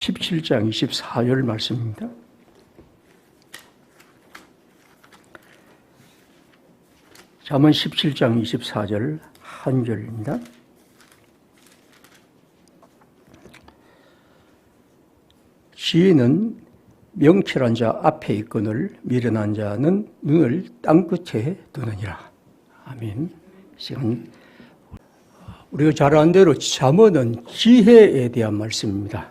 17장 24절 말씀입니다. 잠언 17장 24절 한 절입니다. 지혜는 명철한 자 앞에 있거늘 미련한 자는 눈을 땅끝에 두느니라. 아멘. 시간 우리가 잘 아는 대로 잠언은 지혜에 대한 말씀입니다.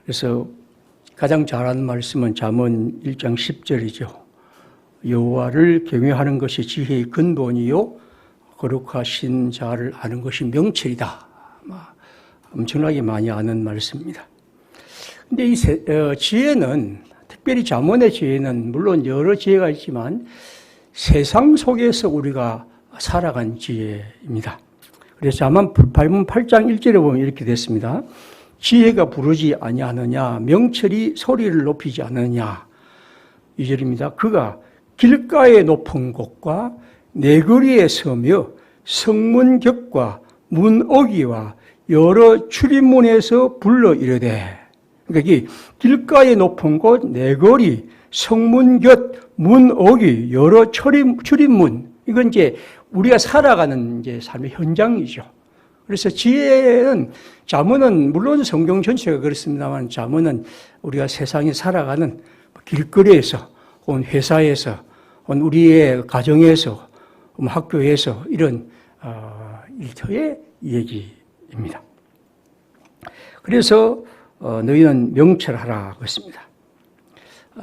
그래서 가장 잘 아는 말씀은 잠언 1장 10절이죠. 여호와를 경외하는 것이 지혜의 근본이요 거룩하신 자를 아는 것이 명철이다. 엄청나게 많이 아는 말씀입니다. 근데 이 지혜는, 특별히 잠언의 지혜는 물론 여러 지혜가 있지만 세상 속에서 우리가 살아간 지혜입니다. 그래서 잠언 8장 1절에 보면 이렇게 됐습니다. 지혜가 부르지 아니하느냐, 명철이 소리를 높이지 않느냐. 2절입니다. 그가 길가의 높은 곳과 내거리에 서며 성문 곁과 문어기와 여러 출입문에서 불러 이르되. 그러니까 이 길가의 높은 곳, 내거리, 성문 곁, 문어기, 여러 출입문. 이건 이제 우리가 살아가는 이제 삶의 현장이죠. 그래서 지혜는, 잠언은 물론 성경 전체가 그렇습니다만 잠언은 우리가 세상에 살아가는 길거리에서, 혹은 회사에서, 혹은 우리의 가정에서, 학교에서 이런 일터의 얘기입니다. 그래서 너희는 명철하라 그랬습니다.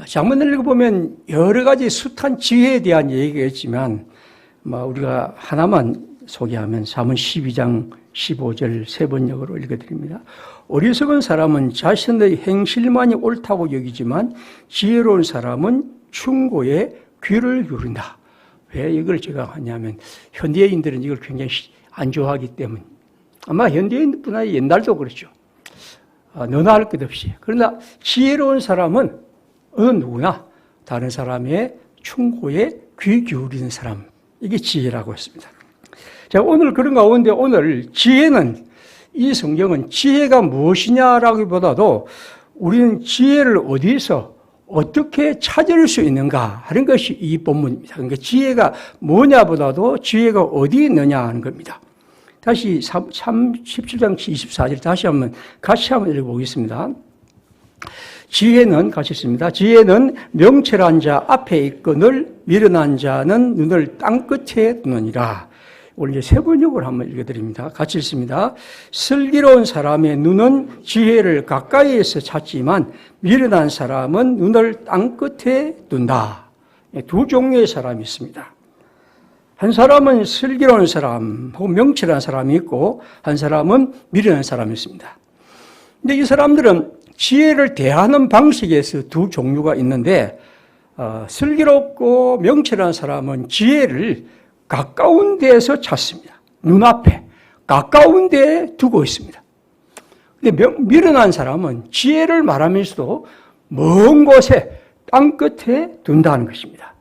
잠언을 읽어보면 여러 가지 숱한 지혜에 대한 얘기가 있지만 우리가 하나만 소개하면 잠언 12장 15절 세 번역으로 읽어드립니다. 어리석은 사람은 자신의 행실만이 옳다고 여기지만 지혜로운 사람은 충고에 귀를 기울인다. 왜 이걸 제가 하냐면 현대인들은 이걸 굉장히 안 좋아하기 때문에, 아마 현대인뿐 아니라 옛날도 그렇죠. 너나 할 것 없이. 그러나 지혜로운 사람은 어느 누구나 다른 사람의 충고에 귀 기울이는 사람, 이게 지혜라고 했습니다. 자, 오늘 그런 가운데 오늘 지혜는, 이 성경은 지혜가 무엇이냐라기보다도 우리는 지혜를 어디서 어떻게 찾을 수 있는가 하는 것이 이 본문입니다. 그러니까 지혜가 뭐냐보다도 지혜가 어디 있느냐 하는 겁니다. 다시 17장 24절 같이 한번 읽어보겠습니다. 지혜는, 같이 있습니다. 지혜는 명철한 자 앞에 있거늘 미련한 자는 눈을 땅끝에 두느니라. 오늘 이제 세 번역을 한번 읽어드립니다. 같이 읽습니다. 슬기로운 사람의 눈은 지혜를 가까이에서 찾지만 미련한 사람은 눈을 땅끝에 둔다. 두 종류의 사람이 있습니다. 한 사람은 슬기로운 사람 혹은 명철한 사람이 있고 한 사람은 미련한 사람이 있습니다. 근데 이 사람들은 지혜를 대하는 방식에서 두 종류가 있는데 슬기롭고 명철한 사람은 지혜를 가까운 데에서 찾습니다. 눈앞에 가까운 데에 두고 있습니다. 근데 미련한 사람은 지혜를 말하면서도 먼 곳에 땅끝에 둔다는 것입니다.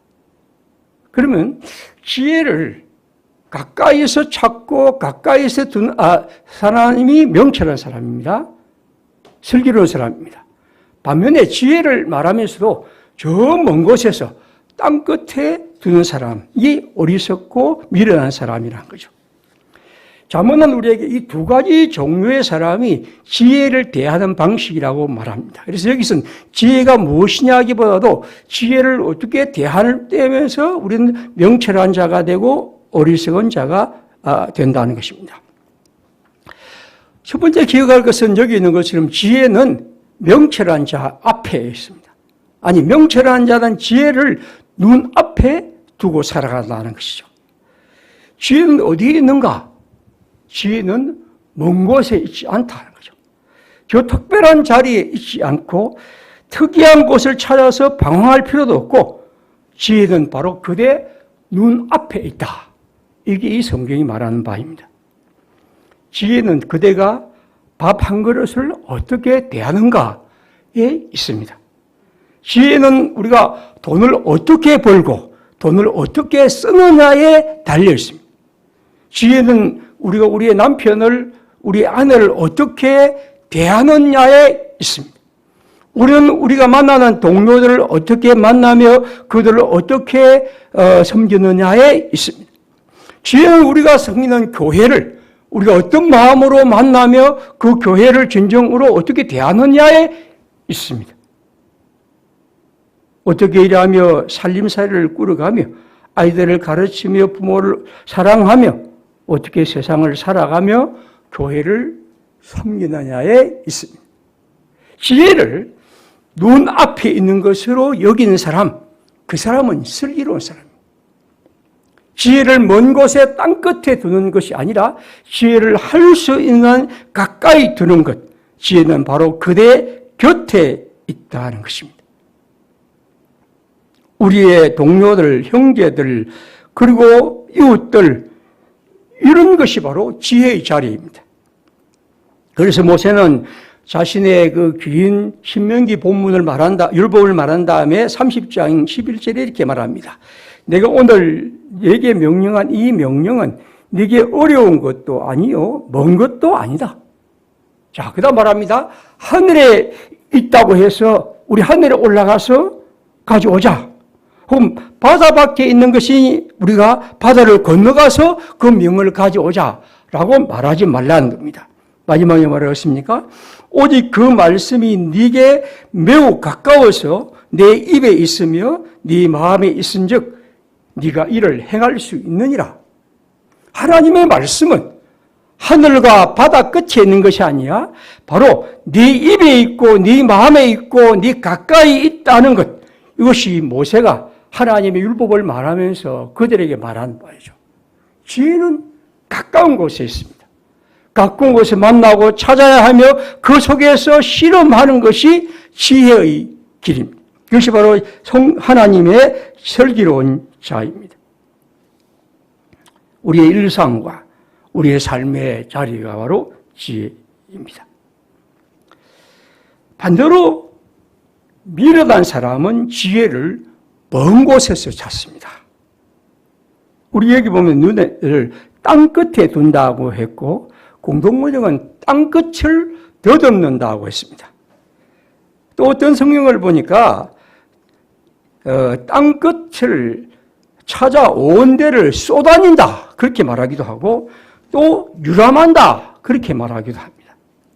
그러면 지혜를 가까이서 찾고 가까이서 두는 사람이 명철한 사람입니다. 슬기로운 사람입니다. 반면에 지혜를 말하면서도 저 먼 곳에서 땅끝에 두는 사람이 어리석고 미련한 사람이라는 거죠. 잠언은 우리에게 이 두 가지 종류의 사람이 지혜를 대하는 방식이라고 말합니다. 그래서 여기서는 지혜가 무엇이냐기보다도 지혜를 어떻게 대하는 때면서 우리는 명철한 자가 되고 어리석은 자가 된다는 것입니다. 첫 번째 기억할 것은 여기 있는 것처럼 지혜는 명철한 자 앞에 있습니다. 아니, 명철한 자는 지혜를 눈앞에 두고 살아간다는 것이죠. 지혜는 어디에 있는가? 지혜는 먼 곳에 있지 않다는 거죠. 저 특별한 자리에 있지 않고 특이한 곳을 찾아서 방황할 필요도 없고 지혜는 바로 그대 눈앞에 있다. 이게 이 성경이 말하는 바입니다. 지혜는 그대가 밥 한 그릇을 어떻게 대하는가에 있습니다. 지혜는 우리가 돈을 어떻게 벌고 돈을 어떻게 쓰느냐에 달려 있습니다. 지혜는 우리가 우리의 남편을, 우리 아내를 어떻게 대하느냐에 있습니다. 우리는 우리가 만나는 동료들을 어떻게 만나며 그들을 어떻게 섬기느냐에 있습니다. 지혜는 우리가 섬기는 교회를 우리가 어떤 마음으로 만나며 그 교회를 진정으로 어떻게 대하느냐에 있습니다. 어떻게 일하며 살림살이를 꾸려가며 아이들을 가르치며 부모를 사랑하며 어떻게 세상을 살아가며 교회를 섬기느냐에 있습니다. 지혜를 눈앞에 있는 것으로 여기는 사람, 그 사람은 슬기로운 사람입니다. 지혜를 먼 곳에 땅끝에 두는 것이 아니라 지혜를 할 수 있는 가까이 두는 것, 지혜는 바로 그대 곁에 있다는 것입니다. 우리의 동료들, 형제들, 그리고 이웃들, 이런 것이 바로 지혜의 자리입니다. 그래서 모세는 자신의 그 긴 신명기 본문을 율법을 말한 다음에 30장 11절에 이렇게 말합니다. 내가 오늘 네게 명령한 이 명령은 네게 어려운 것도 아니요 먼 것도 아니다. 자, 그다음 말합니다. 하늘에 있다고 해서 우리 하늘에 올라가서 가져오자. 혹은 바다 밖에 있는 것이 우리가 바다를 건너가서 그 명을 가져오자라고 말하지 말라는 겁니다. 마지막에 말하였습니까? 오직 그 말씀이 네게 매우 가까워서 내 입에 있으며 네 마음에 있은즉 네가 이를 행할 수 있느니라. 하나님의 말씀은 하늘과 바다 끝에 있는 것이 아니라 바로 네 입에 있고 네 마음에 있고 네 가까이 있다는 것. 이것이 모세가 하나님의 율법을 말하면서 그들에게 말한 바이죠. 지혜는 가까운 곳에 있습니다. 가까운 곳에 만나고 찾아야 하며 그 속에서 실험하는 것이 지혜의 길입니다. 이것이 바로 하나님의 슬기로운 자입니다. 우리의 일상과 우리의 삶의 자리가 바로 지혜입니다. 반대로 미련한 사람은 지혜를 먼 곳에서 찾습니다. 우리 여기 보면 눈을 땅끝에 둔다고 했고 공동문형은 땅끝을 더듬는다고 했습니다. 또 어떤 성경을 보니까 땅끝을 찾아온 데를 쏘다닌다 그렇게 말하기도 하고 또 유람한다 그렇게 말하기도 합니다.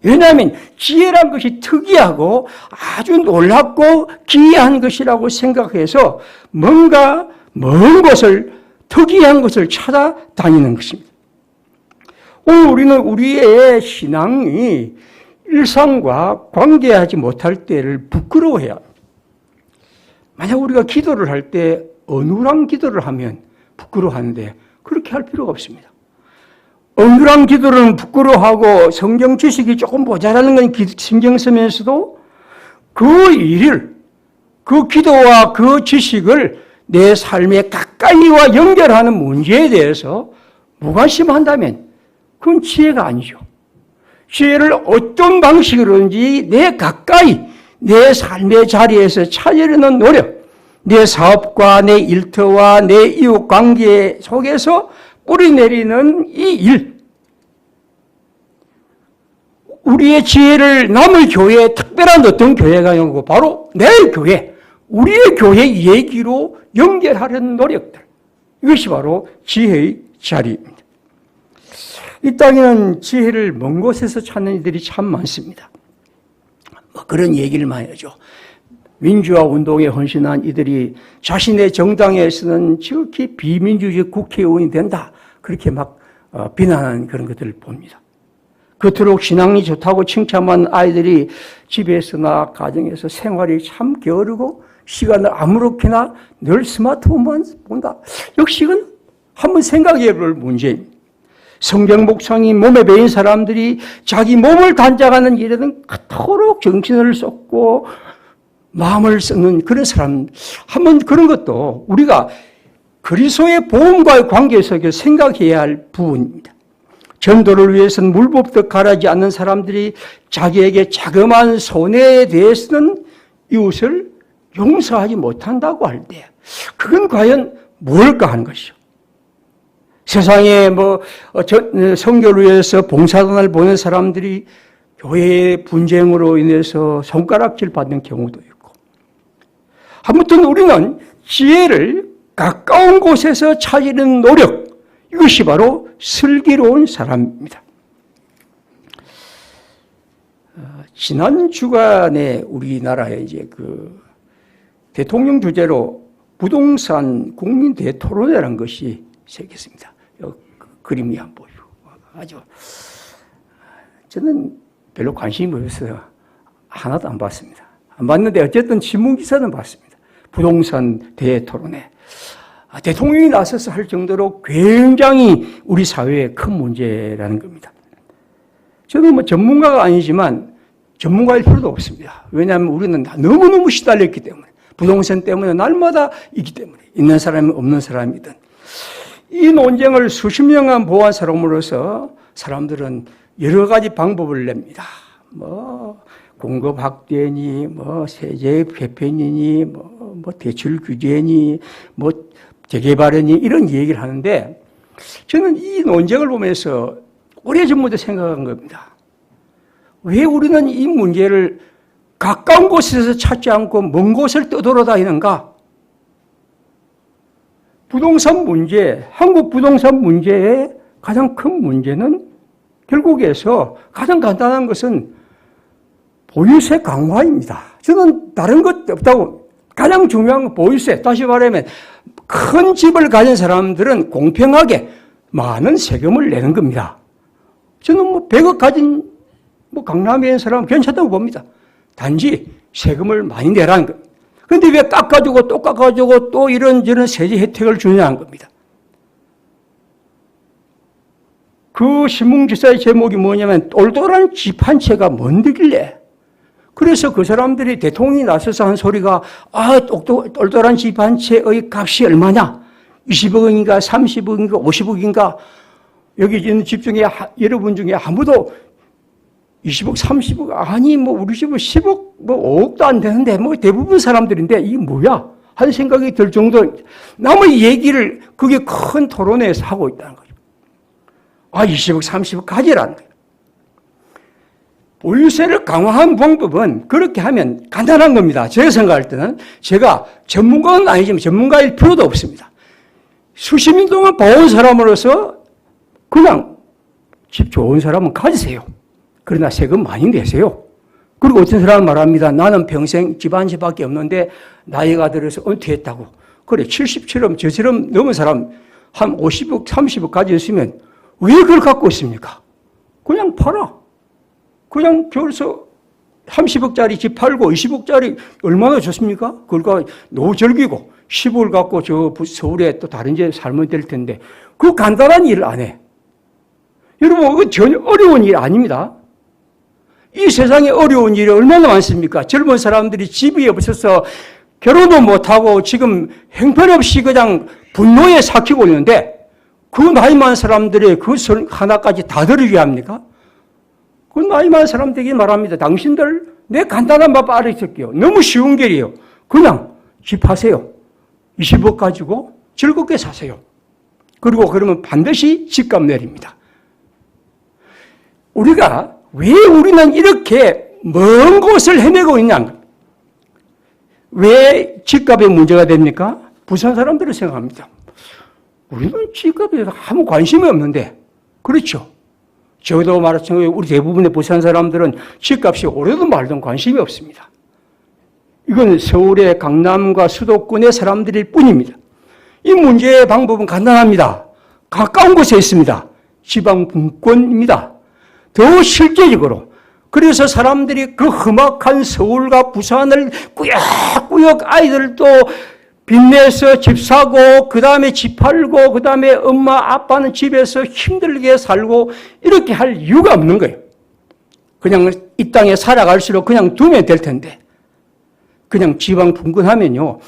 왜냐하면 지혜란 것이 특이하고 아주 놀랍고 기이한 것이라고 생각해서 뭔가 먼 곳을 특이한 것을 찾아다니는 것입니다. 우리는 우리의 신앙이 일상과 관계하지 못할 때를 부끄러워해야 합니다. 만약 우리가 기도를 할 때 어눌한 기도를 하면 부끄러워하는데 그렇게 할 필요가 없습니다. 어눌한 기도는 부끄러워하고 성경 지식이 조금 모자라는 건 신경 쓰면서도 그 일을, 그 기도와 그 지식을 내 삶에 가까이와 연결하는 문제에 대해서 무관심한다면 그건 지혜가 아니죠. 지혜를 어떤 방식으로든지 내 가까이 내 삶의 자리에서 찾으려는 노력, 내 사업과 내 일터와 내 이웃 관계 속에서 뿌리내리는 이 일, 우리의 지혜를 남의 교회에 특별한 어떤 교회가 아니고 바로 내 교회, 우리의 교회 얘기로 연결하려는 노력들, 이것이 바로 지혜의 자리입니다. 이 땅에는 지혜를 먼 곳에서 찾는 이들이 참 많습니다. 그런 얘기를 많이 하죠. 민주화 운동에 헌신한 이들이 자신의 정당에서는 지극히 비민주적 국회의원이 된다. 그렇게 막 비난하는 그런 것들을 봅니다. 그토록 신앙이 좋다고 칭찬한 아이들이 집에서나 가정에서 생활이 참 게으르고 시간을 아무렇게나 늘 스마트폰만 본다. 역시 이건 한번 생각해 볼 문제입니다. 성경 묵상이 몸에 배인 사람들이 자기 몸을 단장하는 일에는 그토록 정신을 쏟고 마음을 쓰는 그런 사람, 한번 그런 것도 우리가 그리스도의 복음과의 관계 속에 생각해야 할 부분입니다. 전도를 위해서는 물법도 가라지 않는 사람들이 자기에게 자그마한 손해에 대해서는 이웃을 용서하지 못한다고 할 때, 그건 과연 뭘까 하는 것이죠. 세상에 성교를 위해서 봉사단을 보낸 사람들이 교회의 분쟁으로 인해서 손가락질 받는 경우도 있고, 아무튼 우리는 지혜를 가까운 곳에서 찾으는 노력, 이것이 바로 슬기로운 사람입니다. 지난 주간에 우리나라에 이제 그 대통령 주재로 부동산 국민 대토론회라는 것이 생겼습니다. 그림이 안 보이고 아주 저는 별로 관심이 없어서 하나도 안 봤습니다. 안 봤는데 어쨌든 신문 기사는 봤습니다. 부동산 대토론회. 대통령이 나서서 할 정도로 굉장히 우리 사회에 큰 문제라는 겁니다. 저는 뭐 전문가가 아니지만 전문가일 필요도 없습니다. 왜냐하면 우리는 너무너무 시달렸기 때문에, 부동산 때문에 날마다 있기 때문에, 있는 사람이 없는 사람이든. 이 논쟁을 수십 년간 보한 사람으로서 사람들은 여러 가지 방법을 냅니다. 뭐 공급 확대니, 뭐 세제 개편이니, 뭐 대출 규제니, 뭐 재개발이니 이런 얘기를 하는데, 저는 이 논쟁을 보면서 오래전부터 생각한 겁니다. 왜 우리는 이 문제를 가까운 곳에서 찾지 않고 먼 곳을 떠돌아다니는가? 부동산 문제, 한국 부동산 문제의 가장 큰 문제는 결국에서 가장 간단한 것은 보유세 강화입니다. 저는 다른 것 없다고. 가장 중요한 건 보유세. 다시 말하면 큰 집을 가진 사람들은 공평하게 많은 세금을 내는 겁니다. 저는 뭐 100억 가진 뭐 강남에 있는 사람은 괜찮다고 봅니다. 단지 세금을 많이 내라는 것. 그런데 왜 깎아주고 또 깎아주고 또 이런저런 세제 혜택을 주냐는 겁니다. 그 신문기사의 제목이 뭐냐면 똘똘한 집 한 채가 뭔데길래. 그래서 그 사람들이 대통령이 나서서 한 소리가 똘똘한 집 한 채의 값이 얼마냐? 20억인가 30억인가 50억인가? 여기 있는 집 중에 여러분 중에 아무도 20억 30억 아니 뭐 우리 집은 10억 뭐 5억도 안 되는데 뭐 대부분 사람들인데 이게 뭐야? 하는 생각이 들 정도 남의 얘기를 그게 큰 토론회에서 하고 있다는 거죠. 20억 30억 가지라는 거예요. 보유세를 강화한 방법은 그렇게 하면 간단한 겁니다. 제가 생각할 때는 제가 전문가는 아니지만 전문가일 필요도 없습니다. 수십 년 동안 봐온 사람으로서 그냥 집 좋은 사람은 가지세요. 그러나 세금 많이 내세요. 그리고 어떤 사람은 말합니다. 나는 평생 집 한 채밖에 없는데 나이가 들어서 은퇴했다고. 그래 70처럼 저처럼 넘은 사람 한 50억 30억 가졌으면 왜 그걸 갖고 있습니까? 그냥 팔아. 그냥 겨울서 30억짜리 집 팔고 20억짜리 얼마나 좋습니까? 그걸 노후 즐기고 10억을 갖고 저 서울에 또 다른 데 살면 될 텐데 그 간단한 일을 안 해. 여러분 그거 전혀 어려운 일 아닙니다. 이 세상에 어려운 일이 얼마나 많습니까? 젊은 사람들이 집이 없어서 결혼도 못하고 지금 형편없이 그냥 분노에 삭히고 있는데 그 나이 많은 사람들의 그 하나까지 다 들으게 합니까? 그 나이 많은 사람들에게 말합니다. 당신들 내 간단한 법 알려줄게요. 너무 쉬운 길이에요. 그냥 집 하세요. 20억 가지고 즐겁게 사세요. 그리고 그러면 반드시 집값 내립니다. 우리가 왜 우리는 이렇게 먼 곳을 헤매고 있냐? 왜 집값에 문제가 됩니까? 부산 사람들은 생각합니다. 우리는 집값에 아무 관심이 없는데, 그렇죠? 저도 마찬가지로 우리 대부분의 부산 사람들은 집값이 오르든 말든 관심이 없습니다. 이건 서울의 강남과 수도권의 사람들일 뿐입니다. 이 문제의 방법은 간단합니다. 가까운 곳에 있습니다. 지방분권입니다. 더 실제적으로. 그래서 사람들이 그 험악한 서울과 부산을 꾸역꾸역 아이들도 빚내서 집 사고 그 다음에 집 팔고 그 다음에 엄마 아빠는 집에서 힘들게 살고 이렇게 할 이유가 없는 거예요. 그냥 이 땅에 살아갈수록 그냥 두면 될 텐데 그냥 지방 분권하면요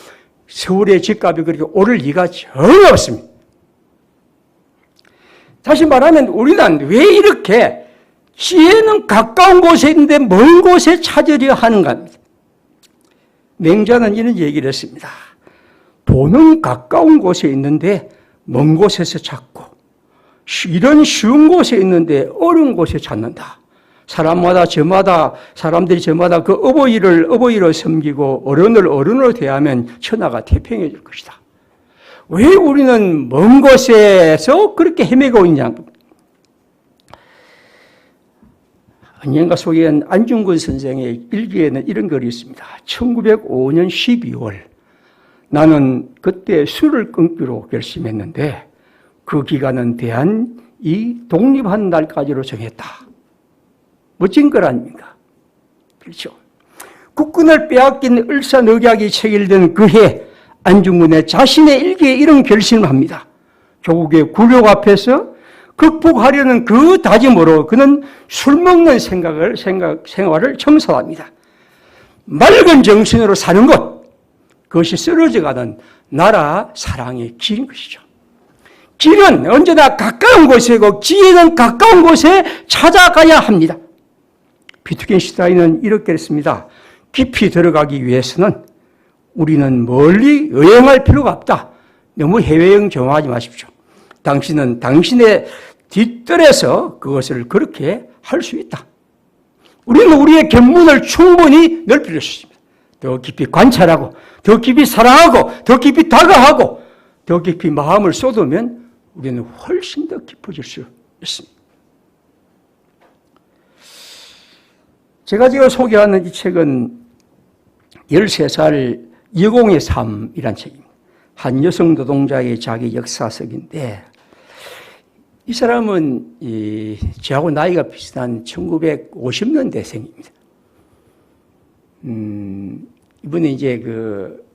서울의 집값이 그렇게 오를 리가 전혀 없습니다. 다시 말하면 우리는 왜 이렇게 지혜는 가까운 곳에 있는데 먼 곳에 찾으려 하는가 합니다. 맹자는 이런 얘기를 했습니다. 돈은 가까운 곳에 있는데 먼 곳에서 찾고 이런 쉬운 곳에 있는데 어려운 곳에 찾는다. 사람마다 저마다 사람들이 저마다 그 어버이를 어버이로 섬기고 어른을 어른으로 대하면 천하가 태평해질 것이다. 왜 우리는 먼 곳에서 그렇게 헤매고 있냐? 언젠가 소개한 안중근 선생의 일기에는 이런 글이 있습니다. 1905년 12월 나는 그때 술을 끊기로 결심했는데 그 기간은 대한이 독립한 날까지로 정했다. 멋진 글 아닙니까? 그렇죠. 국군을 빼앗긴 을사늑약이 체결된 그 해 안중근의 자신의 일기에 이런 결심을 합니다. 조국의 굴욕 앞에서 극복하려는 그 다짐으로 그는 술 먹는 생활을 청소합니다. 맑은 정신으로 사는 것, 그것이 쓰러져가는 나라 사랑의 길인 것이죠. 길은 언제나 가까운 곳이고 지혜는 가까운 곳에 찾아가야 합니다. 비트겐슈타인은 이렇게 했습니다. 깊이 들어가기 위해서는 우리는 멀리 여행할 필요가 없다. 너무 해외여행 정하지 마십시오. 당신은 당신의 뒷뜰에서 그것을 그렇게 할 수 있다. 우리는 우리의 견문을 충분히 넓힐 수 있습니다. 더 깊이 관찰하고 더 깊이 사랑하고 더 깊이 다가가고 더 깊이 마음을 쏟으면 우리는 훨씬 더 깊어질 수 있습니다. 제가 지금 소개하는 이 책은 13살 여공의 삶이란 책입니다. 한 여성 노동자의 자기 역사서인데 이 사람은 저하고 나이가 비슷한 1950년대생입니다. 이분은 이제 그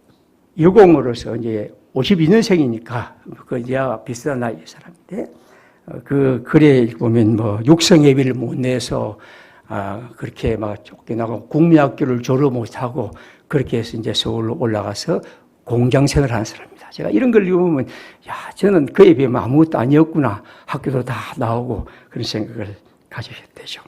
여공으로서 이제 52년생이니까 그 이제와 비슷한 나이의 사람인데 그 글에 보면 뭐 육성예비를 못 내서 그렇게 막 쫓겨나고 국민학교를 졸업 못하고 그렇게 해서 이제 서울로 올라가서 공장생활을 하는 사람입니다. 제가 이런 걸 읽어보면 야 저는 그에 비하면 아무것도 아니었구나. 학교도 다 나오고 그런 생각을 가지게 되죠.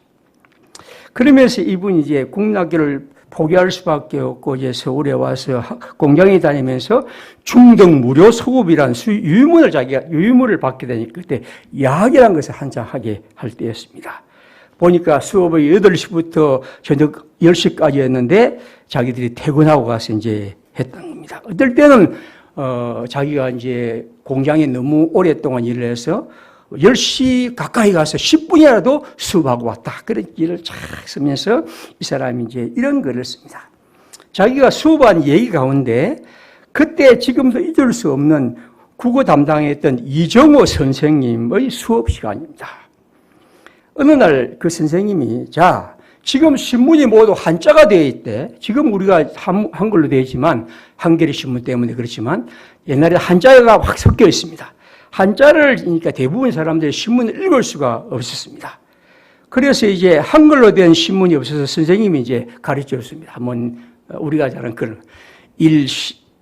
그러면서 이분이 이제 국민학교를 포기할 수밖에 없고 이제 서울에 와서 공장에 다니면서 중등 무료 소급이라는 유의문을 자기가 유의문을 받게 되니까 그때 야학이라는 것을 한창 하게 할 때였습니다. 보니까 수업이 8시부터 저녁 10시까지였는데 자기들이 퇴근하고 가서 이제 했던 겁니다. 어떨 때는 자기가 이제 공장에 너무 오랫동안 일을 해서 10시 가까이 가서 10분이라도 수업하고 왔다. 그런 일을 쫙 쓰면서 이 사람이 이제 이런 글을 씁니다. 자기가 수업한 얘기 가운데 그때 지금도 잊을 수 없는 국어 담당했던 이정호 선생님의 수업 시간입니다. 어느 날 그 선생님이 자 지금 신문이 모두 한자가 되어 있대. 지금 우리가 한글로 되어 있지만 한겨레 신문 때문에 그렇지만 옛날에 한자가 확 섞여 있습니다. 한자를 그러니까 대부분 사람들이 신문을 읽을 수가 없었습니다. 그래서 이제 한글로 된 신문이 없어서 선생님이 이제 가르쳐 줬습니다. 한번 우리가 잘 아는 그런 1,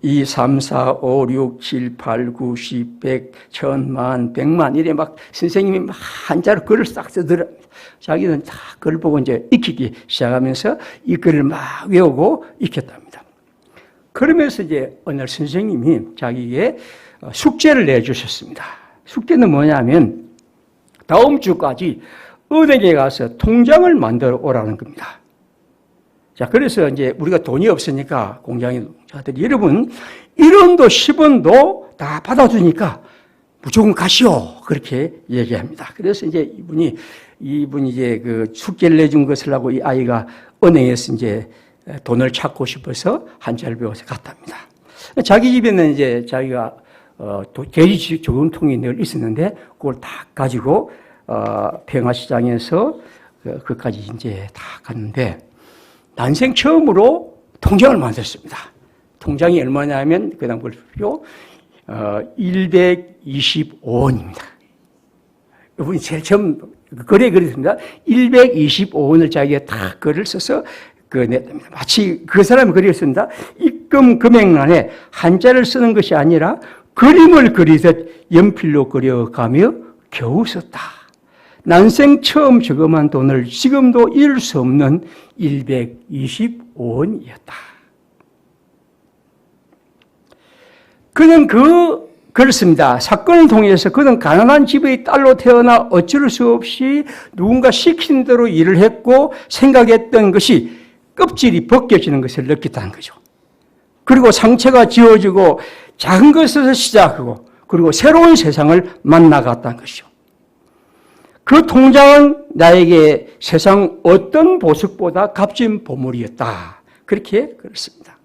2, 3, 4, 5, 6, 7, 8, 9, 10, 100, 1000만, 100만 이래 막 선생님이 막 한자로 글을 싹 쓰더라. 자기는 다 글을 보고 이제 익히기 시작하면서 이 글을 막 외우고 익혔답니다. 그러면서 이제 어느 날 선생님이 자기에게 숙제를 내주셨습니다. 숙제는 뭐냐면 다음 주까지 은행에 가서 통장을 만들어 오라는 겁니다. 자, 그래서 이제 우리가 돈이 없으니까 공장의 노동자들이 여러분 1원도 10원도 다 받아주니까 무조건 가시오. 그렇게 얘기합니다. 그래서 이제 이분이 이제 그 숙제를 내준 것을 하고 이 아이가 은행에서 이제 돈을 찾고 싶어서 한자를 배워서 갔답니다. 자기 집에는 이제 자기가 돼지 저금통이 늘 있었는데 그걸 다 가지고 평화시장에서 그까지 이제 다 갔는데 난생 처음으로 통장을 만들었습니다. 통장이 얼마냐면 그다음 보십시오. 125원입니다. 이분이 제일 처음 글에 그랬습니다. 125원을 자기가 다 글을 써서 냈답니다. 마치 그 사람이 그렸습니다. 입금 금액란에 한자를 쓰는 것이 아니라 그림을 그리듯 연필로 그려가며 겨우 썼다. 난생 처음 저금한 돈을 지금도 잃을 수 없는 125원이었다. 그는 그 그렇습니다. 사건을 통해서 그는 가난한 집의 딸로 태어나 어쩔 수 없이 누군가 시킨 대로 일을 했고 생각했던 것이 껍질이 벗겨지는 것을 느꼈다는 거죠. 그리고 상처가 지워지고 작은 것에서 시작하고 그리고 새로운 세상을 만나갔다는 것이죠. 그 통장은 나에게 세상 어떤 보석보다 값진 보물이었다. 그렇게 그렇습니다.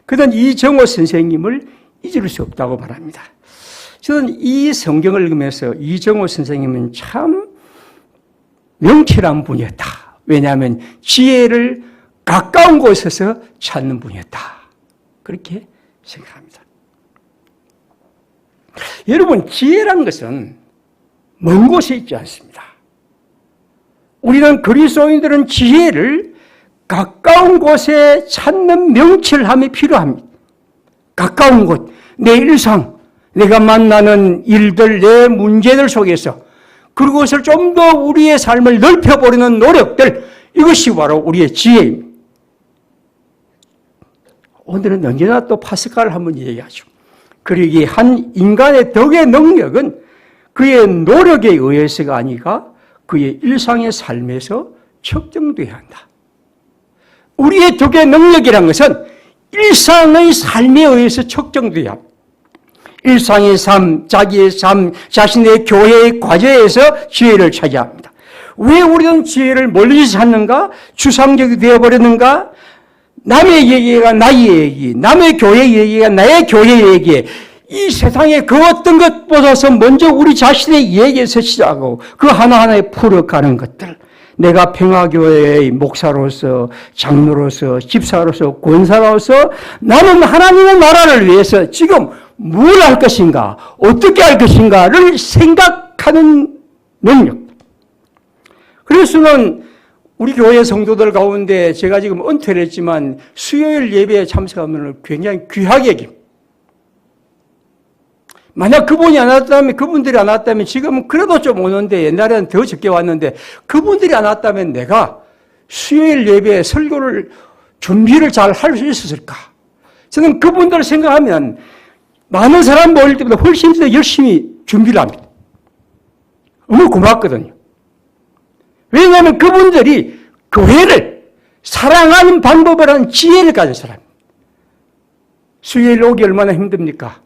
그는 이정호 선생님을 잊을 수 없다고 말합니다. 저는 이 성경을 읽으면서 이정호 선생님은 참 명철한 분이었다. 왜냐하면 지혜를 가까운 곳에서 찾는 분이었다. 그렇게 생각합니다. 여러분, 지혜라는 것은 먼 곳에 있지 않습니다. 우리는 그리스도인들은 지혜를 가까운 곳에 찾는 명철함이 필요합니다. 가까운 곳, 내 일상, 내가 만나는 일들, 내 문제들 속에서 그것을 좀 더 우리의 삶을 넓혀보려는 노력들, 이것이 바로 우리의 지혜입니다. 오늘은 언제나 또 파스칼을 한번 얘기하죠. 그러기 한 인간의 덕의 능력은 그의 노력에 의해서가 아니라 그의 일상의 삶에서 측정돼야 한다. 우리의 덕의 능력이란 것은 일상의 삶에 의해서 측정돼야 합니다. 일상의 삶, 자기의 삶, 자신의 교회의 과제에서 지혜를 찾아야 합니다. 왜 우리는 지혜를 멀리 찾는가? 추상적이 되어버렸는가? 남의 얘기가 나의 얘기, 남의 교회 얘기가 나의 교회 얘기, 이 세상의 그 어떤 것보다서 먼저 우리 자신의 얘기에서 시작하고 그 하나하나에 풀어가는 것들, 내가 평화교회의 목사로서, 장로로서, 집사로서, 권사로서 나는 하나님의 나라를 위해서 지금 뭘 할 것인가, 어떻게 할 것인가를 생각하는 능력. 그래서는 우리 교회 성도들 가운데 제가 지금 은퇴를 했지만 수요일 예배에 참석하면 굉장히 귀하게 여깁니다. 만약 그분들이 안 왔다면 지금은 그래도 좀 오는데 옛날에는 더 적게 왔는데 그분들이 안 왔다면 내가 수요일 예배에 설교를 준비를 잘 할 수 있었을까? 저는 그분들을 생각하면 많은 사람 모일 때보다 훨씬 더 열심히 준비를 합니다. 너무 고맙거든요. 왜냐하면 그분들이 교회를 사랑하는 방법을 하는 지혜를 가진 사람입니다. 수요일 오기 얼마나 힘듭니까?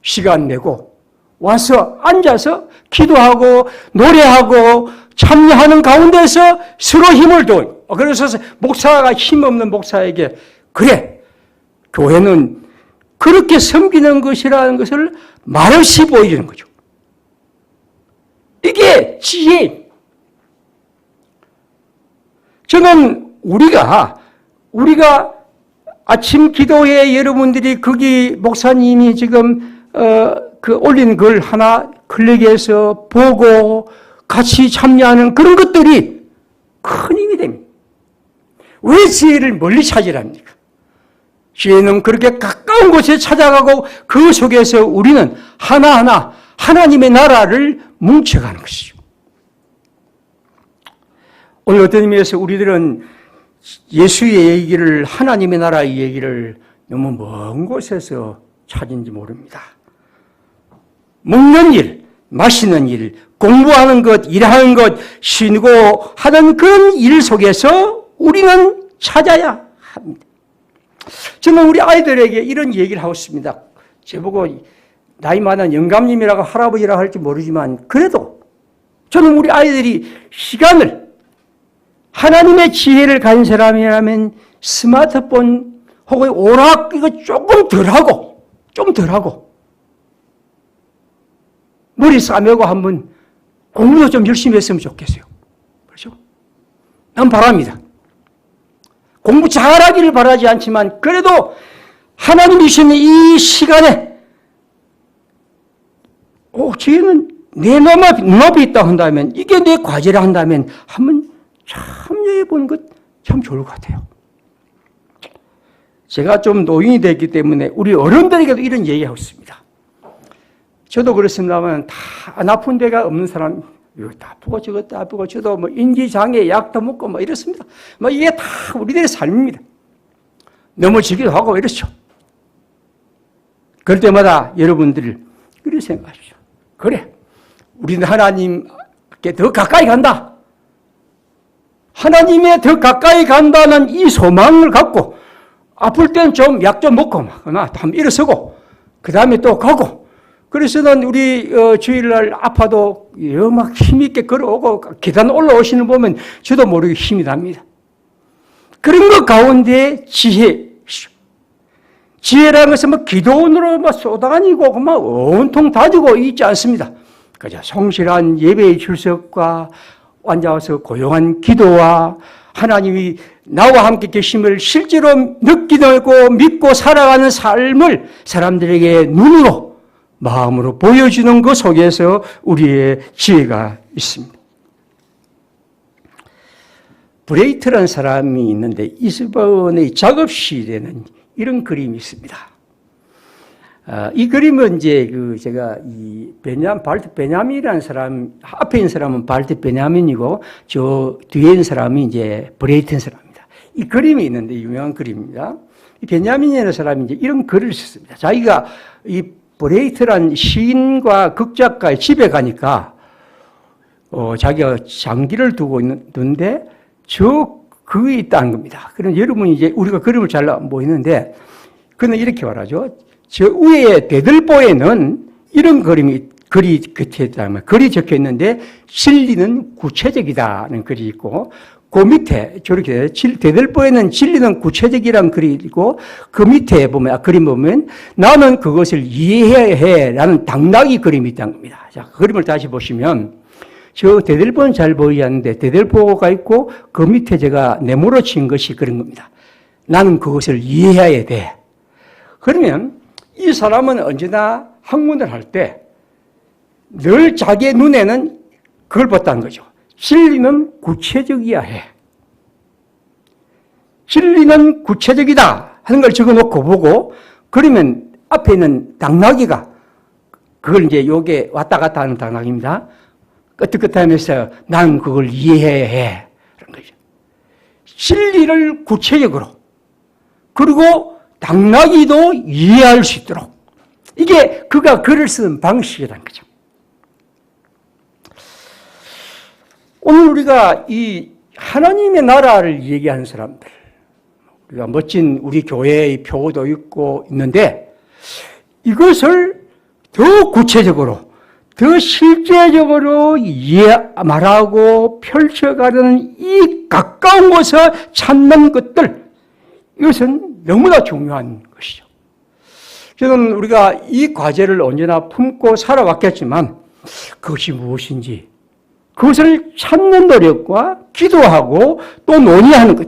시간 내고 와서 앉아서 기도하고 노래하고 참여하는 가운데서 서로 힘을 둬요. 그래서 목사가 힘없는 목사에게 그래, 교회는 그렇게 섬기는 것이라는 것을 말없이 보여주는 거죠. 이게 지혜입니다. 저는 우리가 아침 기도회 여러분들이 거기 목사님이 지금 그 올린 글 하나 클릭해서 보고 같이 참여하는 그런 것들이 큰 힘이 됩니다. 왜 지혜를 멀리 찾으랍니까? 지혜는 그렇게 가까운 곳에 찾아가고 그 속에서 우리는 하나하나 하나님의 나라를 뭉쳐가는 것이죠. 오늘 어떤 의미에서 우리들은 예수의 얘기를, 하나님의 나라의 얘기를 너무 먼 곳에서 찾은지 모릅니다. 먹는 일, 마시는 일, 공부하는 것, 일하는 것, 쉬고 하는 그런 일 속에서 우리는 찾아야 합니다. 저는 우리 아이들에게 이런 얘기를 하고 있습니다. 저보고 나이 많은 영감님이라고 할아버지라고 할지 모르지만 그래도 저는 우리 아이들이 시간을 하나님의 지혜를 가진 사람이라면 스마트폰 혹은 오락 이거 조금 덜하고 머리 싸매고 한번 공부도 좀 열심히 했으면 좋겠어요. 그렇죠? 난 바랍니다. 공부 잘하기를 바라지 않지만 그래도 하나님이 주시는 이 시간에 지혜는 내 눈앞에 있다 한다면 이게 내 과제라 한다면 한번 참여해 보는 것 참 좋을 것 같아요. 제가 좀 노인이 됐기 때문에 우리 어른들에게도 이런 얘기하고 있습니다. 저도 그렇습니다만 다 안 아픈 데가 없는 사람, 이것도 아프고 저것도 아프고 저도 뭐 인지장애 약도 먹고 뭐 이렇습니다. 뭐 이게 다 우리들의 삶입니다. 넘어지기도 하고 이렇죠. 그럴 때마다 여러분들 그렇게 생각하십시오. 그래, 우리는 하나님께 더 가까이 간다. 하나님에 더 가까이 간다는 이 소망을 갖고 아플 땐 좀 약 좀 먹고 한번 일어서고 그 다음에 또 가고, 그래서는 우리 주일날 아파도 막 힘있게 걸어오고 계단 올라오시는 보면 저도 모르게 힘이 납니다. 그런 것 가운데 지혜라는 것은 뭐 기도원으로 막 쏟아다니고 막 온통 다지고 있지 않습니다. 그저 성실한 예배의 출석과 앉아서 고요한 기도와 하나님이 나와 함께 계심을 실제로 느끼고 믿고 살아가는 삶을 사람들에게 눈으로, 마음으로 보여주는 것 속에서 우리의 지혜가 있습니다. 브레이트라는 사람이 있는데 이스본의 작업실에는 이런 그림이 있습니다. 이 그림은 이제 제가 이 발트 베냐민이라는 사람, 앞에 있는 사람은 발트 베냐민이고 저 뒤에 있는 사람이 이제 브레이튼 사람입니다. 이 그림이 있는데 유명한 그림입니다. 이 베냐민이라는 사람이 이제 이런 글을 썼습니다. 자기가 이 브레이트라는 시인과 극작가의 집에 가니까 자기가 장기를 두고 있는데 그게 있다는 겁니다. 그럼 여러분이 이제 우리가 그림을 잘 안 보이는데 그는 이렇게 말하죠. 저 위에 대들보에는 이런 글이 곁에 있다면 글이 적혀 있는데 진리는 구체적이다는 글이 있고, 그 밑에 저렇게 대들보에는 진리는 구체적이라는 글이 있고, 그 밑에 보면 그림 보면 나는 그것을 이해해야 해라는 당나귀 그림이 있다는 겁니다. 자, 그 그림을 다시 보시면 저 대들보는 잘 보이지 않는데 대들보가 있고 그 밑에 제가 네모로 친 것이 그런 겁니다. 나는 그것을 이해해야 돼. 그러면 이 사람은 언제나 학문을 할 때 늘 자기의 눈에는 그걸 봤다는 거죠. 진리는 구체적이어야 해. 진리는 구체적이다 하는 걸 적어놓고 보고, 그러면 앞에 있는 당나귀가 그걸 이제 요게 왔다 갔다 하는 당나귀입니다. 끄떡끄떡하면서 나는 그걸 이해해야 해. 그런 거죠. 진리를 구체적으로, 그리고 당나귀도 이해할 수 있도록. 이게 그가 글을 쓰는 방식이라는 거죠. 오늘 우리가 이 하나님의 나라를 얘기하는 사람들, 우리가 멋진 우리 교회의 표도 있는데 이것을 더 구체적으로, 더 실제적으로 말하고 펼쳐가는 이 가까운 곳을 찾는 것들, 이것은 너무나 중요한 것이죠. 저는 우리가 이 과제를 언제나 품고 살아왔겠지만 그것이 무엇인지 그것을 찾는 노력과 기도하고 또 논의하는 것.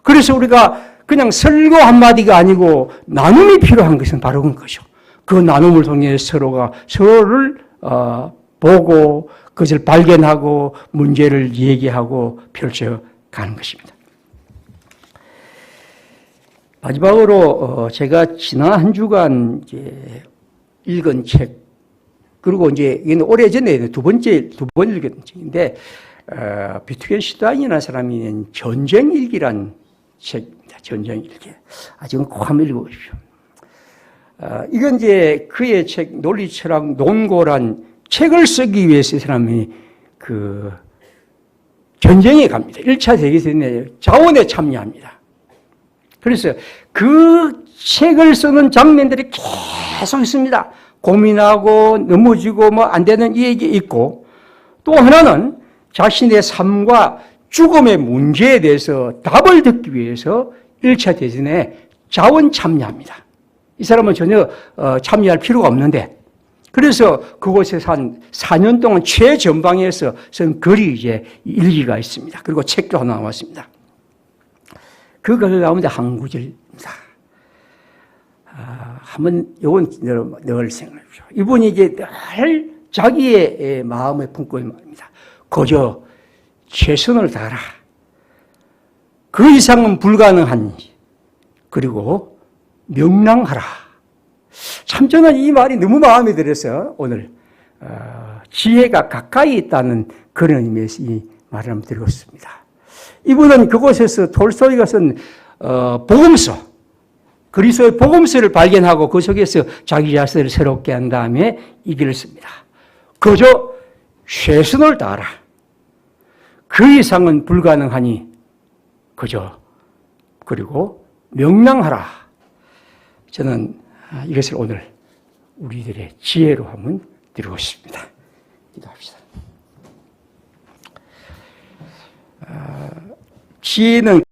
그래서 우리가 그냥 설교 한마디가 아니고 나눔이 필요한 것은 바로 그런 거죠. 그 나눔을 통해 서로를 보고 그것을 발견하고 문제를 얘기하고 펼쳐가는 것입니다. 마지막으로 제가 지난 한 주간 이제 읽은 책, 그리고 이제 이건 오래전에 두 번 읽은 책인데 비트겐슈타인이라는 사람이 낸 전쟁일기란 책입니다. 전쟁일기. 지금 꼭 한번 읽어보십시오. 이건 이제 그의 책, 논리철학 논고란 책을 쓰기 위해서 이 사람이 그 전쟁에 갑니다. 1차 세계대전에 자원에 참여합니다. 그래서 그 책을 쓰는 장면들이 계속 있습니다. 고민하고 넘어지고 뭐 안 되는 이 얘기 있고, 또 하나는 자신의 삶과 죽음의 문제에 대해서 답을 듣기 위해서 1차 대전에 자원 참여합니다. 이 사람은 전혀 참여할 필요가 없는데, 그래서 그곳에서 한 4년 동안 최전방에서 쓴 글이 이제 일기가 있습니다. 그리고 책도 하나 나왔습니다. 그 글 가운데 한 구절입니다. 한번 요건 늘 생각해 보십시오. 이분이 이제 늘 자기의 마음에 품고 있는 말입니다. 거저 최선을 다하라. 그 이상은 불가능하니, 그리고 명랑하라. 참 저는 이 말이 너무 마음에 들어서 오늘 지혜가 가까이 있다는 그런 의미에서 이 말을 한번 드리겠습니다. 이분은 그곳에서 톨스토이가 쓴 복음서, 그리스도의 복음서를 발견하고 그 속에서 자기 자신을 새롭게 한 다음에 이 길을 씁니다. 그저 최선을 다하라. 그 이상은 불가능하니 그저 그리고 명랑하라. 저는 이것을 오늘 우리들의 지혜로 한번 드리고 싶습니다. 기도합시다. 지혜는